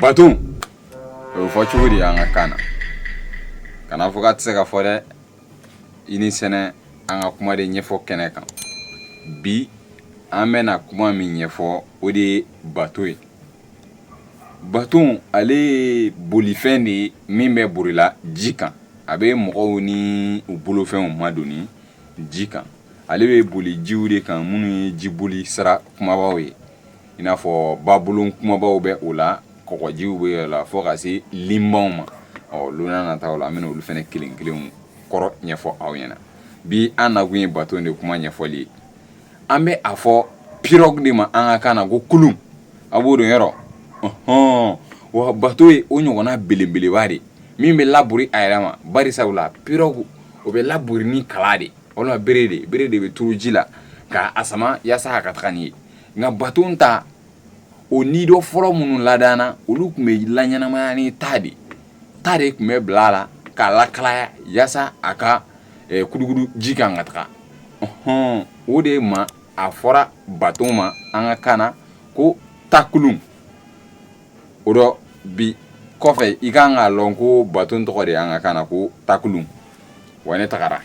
baton o fɔ cogo di an ka kan na kana fɔ ka tɛ se ka fɔ dɛ i ni sɛnɛ an ka kuma de ɲɛfɔ kɛnɛ kan bi an bɛna kuma min ɲɛfɔ o de ye bato ye baton ale ye bolifɛn de ye min bɛ borila ji kan a bɛ mɔgɔw ni u bolofɛnw madonni ji kan ale bɛ boli jiw de kan minnu ye jiboli sira kumabaw ye i n'a fɔ babolon kumabaw bɛ o la kɔgɔjiw bɛ o la fo ka se linbaw ma olu n'a nataw la an bɛna olu fɛnɛ kelen kelenw kɔrɔ ɲɛfɔ aw ɲɛna bi an nakun ye baton de kuma ɲɛfɔli ye an bɛ a fɔ pirogue de ma an ka kan na ko kulun a b'o dɔn yɔrɔ wa bato ye o ɲɔgɔnna belebeleba de min bɛ laburi a yɛrɛ ma bari sabula pirogue o bɛ laburi ni kala de walima bere de bɛ turu ji la ka a sama yaasa a ka taga ni ye nka baton ta o ni dɔ fɔlɔ minnu ladana olu tun bɛ laɲɛnamaya ni taa de tun bɛ bila a la k'a lakalaya yaasa a ka kudukudu ji kan ka taga o de ma a fɔra baton ma an ka kan na ko takulun o dɔ bi kɔfɛ i kan k'a lɔn ko baton tɔgɔ de an ka kan na ko takulun wa ne tagara